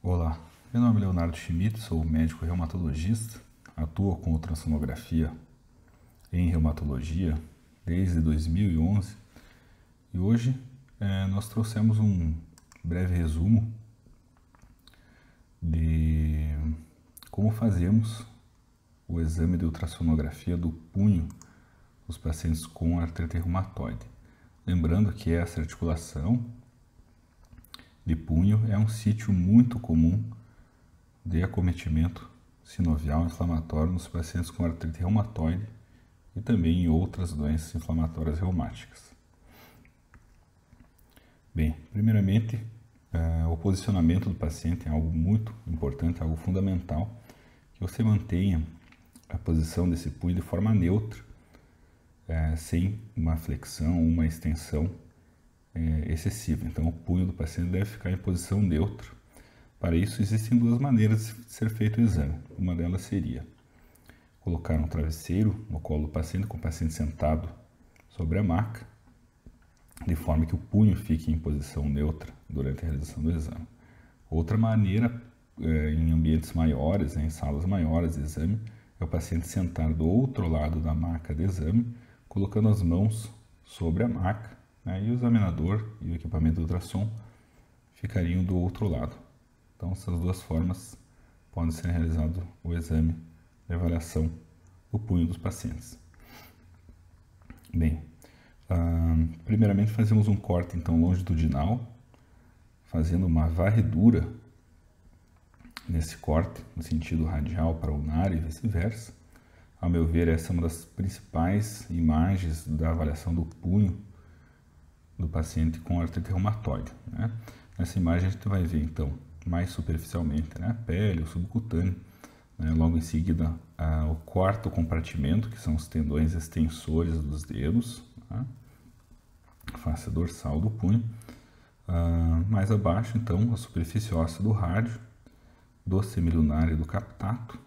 Olá, meu nome é Leonardo Schmidt, sou médico reumatologista, atuo com ultrassonografia em reumatologia desde 2011 e hoje nós trouxemos um breve resumo de como fazemos o exame de ultrassonografia do punho dos pacientes com artrite reumatoide. Lembrando que essa articulação de punho é um sítio muito comum de acometimento sinovial inflamatório nos pacientes com artrite reumatoide e também em outras doenças inflamatórias reumáticas. Bem, primeiramente, o posicionamento do paciente é algo muito importante, algo fundamental, que você mantenha a posição desse punho de forma neutra, sem uma flexão, uma extensão excessiva. Então, o punho do paciente deve ficar em posição neutra. Para isso, existem duas maneiras de ser feito o exame. Uma delas seria colocar um travesseiro no colo do paciente, com o paciente sentado sobre a maca, de forma que o punho fique em posição neutra durante a realização do exame. Outra maneira, em ambientes maiores, em salas maiores de exame, é o paciente sentar do outro lado da maca de exame, colocando as mãos sobre a maca, e o examinador e o equipamento de ultrassom ficariam do outro lado. Então, essas duas formas podem ser realizado o exame de avaliação do punho dos pacientes. Bem, primeiramente fazemos um corte então longitudinal, fazendo uma varredura nesse corte, no sentido radial para ulnar e vice-versa. Ao meu ver, essa é uma das principais imagens da avaliação do punho do paciente com artrite reumatoide. Nessa imagem a gente vai ver então mais superficialmente a pele, o subcutâneo, logo em seguida o quarto compartimento, que são os tendões extensores dos dedos, a face dorsal do punho, mais abaixo então a superfície óssea do rádio, do semilunar e do captato,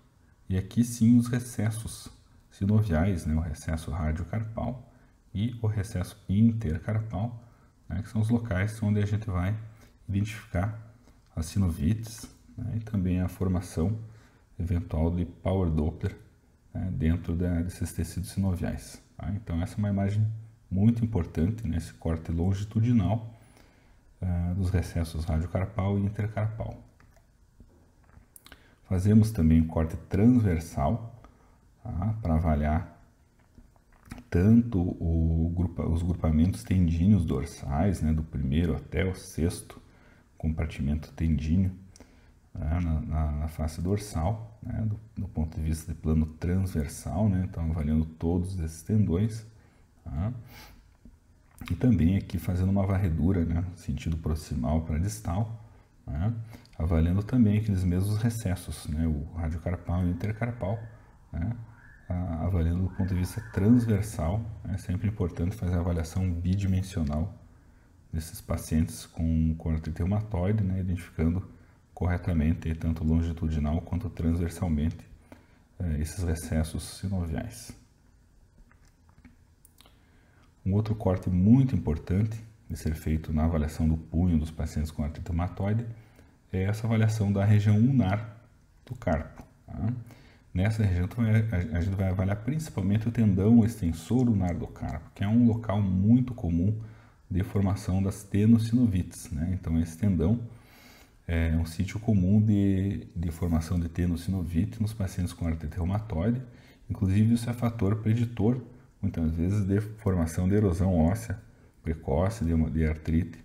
e aqui sim os recessos sinoviais, o recesso radiocarpal e o recesso intercarpal, que são os locais onde a gente vai identificar as sinovites, e também a formação eventual de Power Doppler dentro desses tecidos sinoviais. Então essa é uma imagem muito importante nesse corte longitudinal dos recessos radiocarpal e intercarpal. Fazemos também corte transversal para avaliar tanto os grupamentos tendíneos dorsais, do primeiro até o sexto compartimento tendíneo na face dorsal, do ponto de vista de plano transversal, então avaliando todos esses tendões, e também aqui fazendo uma varredura, no sentido proximal para distal, avaliando também aqueles mesmos recessos, o radiocarpal e o intercarpal, avaliando do ponto de vista transversal. É sempre importante fazer a avaliação bidimensional desses pacientes com artrite reumatoide, identificando corretamente, tanto longitudinal quanto transversalmente, esses recessos sinoviais. Um outro corte muito importante de ser feito na avaliação do punho dos pacientes com artrite reumatoide é essa avaliação da região ulnar do carpo. Nessa região a gente vai avaliar principalmente o tendão extensor ulnar do carpo, que é um local muito comum de formação das tenossinovites. Então esse tendão é um sítio comum de formação de tenossinovite nos pacientes com artrite reumatoide. Inclusive isso é fator preditor, muitas vezes, de formação de erosão óssea precoce, de artrite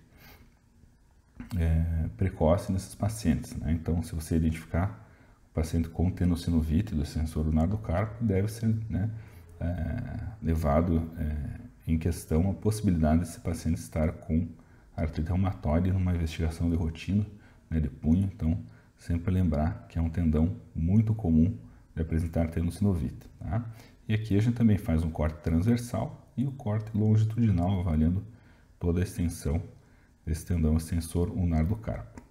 precoce nesses pacientes. Então, se você identificar o paciente com tenossinovite do extensor ulnar do carpo, deve ser levado em questão a possibilidade desse paciente estar com artrite reumatoide numa investigação de rotina de punho. Então, sempre lembrar que é um tendão muito comum de apresentar tenossinovite. E aqui a gente também faz um corte transversal e o corte longitudinal, avaliando toda a extensão desse tendão extensor ulnar do carpo.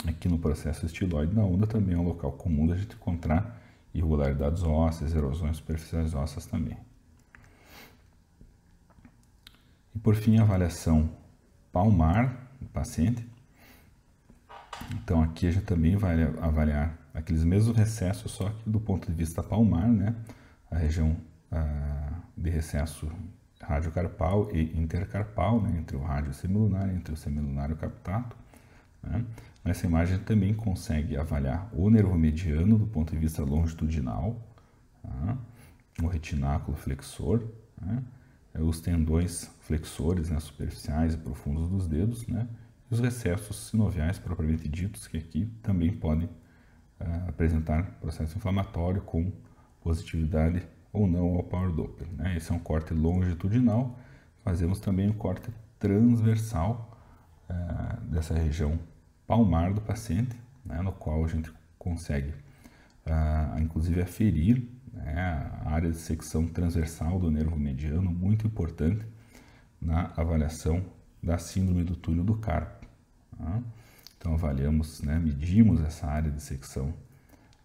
Aqui no processo estiloide da onda também é um local comum da gente encontrar irregularidades ósseas, erosões superficiais ósseas também. E por fim, a avaliação palmar do paciente. Então aqui a gente também vai avaliar aqueles mesmos recessos, só que do ponto de vista palmar, né? A região de recesso radiocarpal e intercarpal, né? Entre o rádio semilunar, entre o semilunar e o captato. Né? Nessa imagem a gente também consegue avaliar o nervo mediano do ponto de vista longitudinal, tá? O retináculo flexor, né? Os tendões flexores, né? Superficiais e profundos dos dedos, né? E os recessos sinoviais propriamente ditos, que aqui também podem apresentar processo inflamatório com positividade ou não ao Power Doppler, né? Esse é um corte longitudinal. Fazemos também um corte transversal dessa região palmar do paciente, né? No qual a gente consegue inclusive aferir, né, a área de secção transversal do nervo mediano, muito importante na avaliação da síndrome do túnel do carpo. Tá? Então avaliamos, né, medimos essa área de secção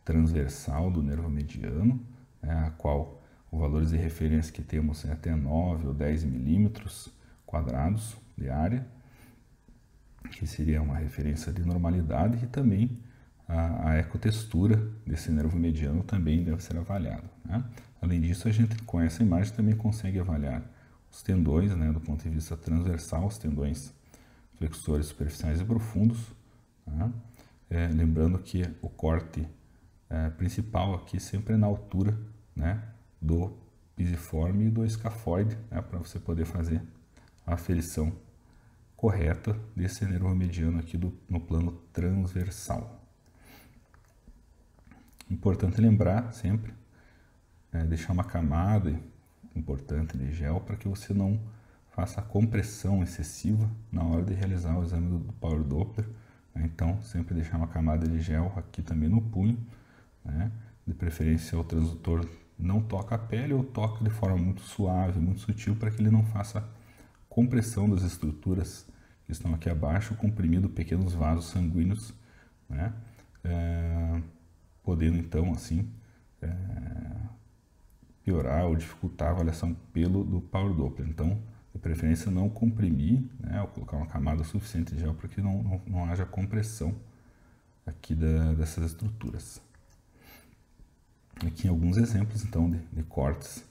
transversal do nervo mediano, né, a qual os valores de referência que temos é até 9 ou 10 milímetros quadrados de área, que seria uma referência de normalidade, e também a ecotextura desse nervo mediano também deve ser avaliada. Né? Além disso, a gente com essa imagem também consegue avaliar os tendões, né, do ponto de vista transversal, os tendões flexores superficiais e profundos. Tá? Lembrando que o corte principal aqui sempre é na altura, né, do pisiforme e do escafoide, né, para você poder fazer a aferição correta desse nervo mediano aqui no plano transversal. Importante lembrar sempre, deixar uma camada importante de gel para que você não faça a compressão excessiva na hora de realizar o exame do Power Doppler. Né? Então, sempre deixar uma camada de gel aqui também no punho, né? De preferência o transdutor não toca a pele ou toca de forma muito suave, muito sutil, para que ele não faça compressão das estruturas que estão aqui abaixo, comprimindo pequenos vasos sanguíneos, né? Podendo então assim piorar ou dificultar a avaliação do Power Doppler. Então, de preferência não comprimir, né, ou colocar uma camada suficiente de gel para que não haja compressão aqui dessas estruturas. Aqui alguns exemplos então de cortes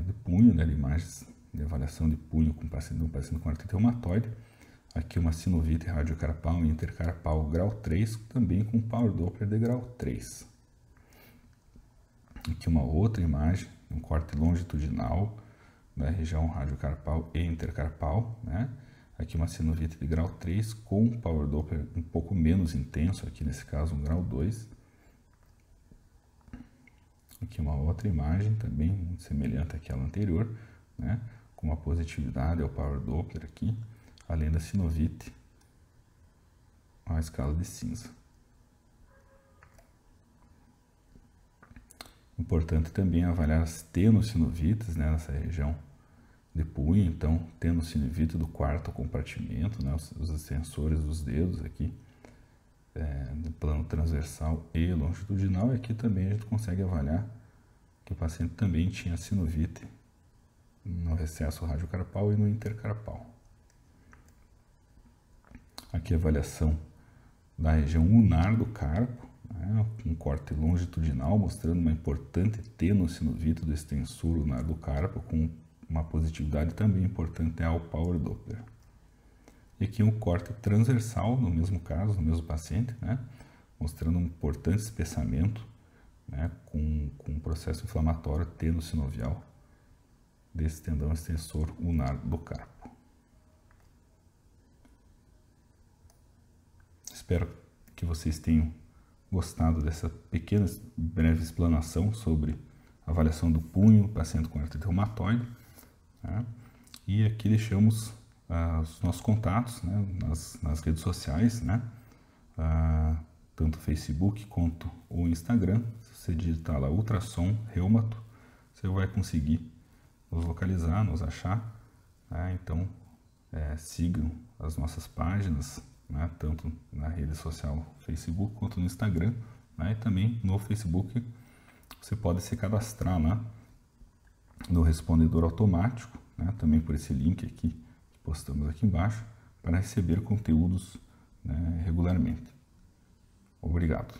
de punho, né, de imagens de avaliação de punho com um paciente com artrite reumatoide. Aqui uma sinovite radiocarpal e intercarpal grau 3, também com Power Doppler de grau 3. Aqui uma outra imagem, um corte longitudinal da região radiocarpal e intercarpal, né? Aqui uma sinovite de grau 3 com Power Doppler um pouco menos intenso, aqui nesse caso um grau 2. Aqui uma outra imagem também muito semelhante àquela anterior, né? Com uma positividade ao Power Doppler aqui, além da sinovite à escala de cinza. Importante também avaliar as tenossinovites, né, nessa região de punho. Então, tenossinovite do quarto compartimento, né, os extensores dos dedos aqui, no plano transversal e longitudinal. E aqui também a gente consegue avaliar que o paciente também tinha sinovite no recesso radiocarpal e no intercarpal. Aqui a avaliação da região ulnar do carpo, né, um corte longitudinal mostrando uma importante tenossinovite do extensor ulnar do carpo com uma positividade também importante ao Power Doppler. E aqui um corte transversal, no mesmo caso, no mesmo paciente, né, mostrando um importante espessamento, né, com um processo inflamatório tenossinovial desse tendão extensor ulnar do carpo. Espero que vocês tenham gostado dessa pequena breve explanação sobre a avaliação do punho, paciente com artrite reumatoide. Né? E aqui deixamos os nossos contatos, né, nas redes sociais, né? Tanto o Facebook quanto o Instagram. Se você digitar lá ultrassom reumato, você vai conseguir nos localizar, nos achar. Né? Então, sigam as nossas páginas, né, tanto na rede social Facebook quanto no Instagram, né, e também no Facebook você pode se cadastrar lá no respondedor automático, né, também por esse link aqui que postamos aqui embaixo, para receber conteúdos né, regularmente. Obrigado.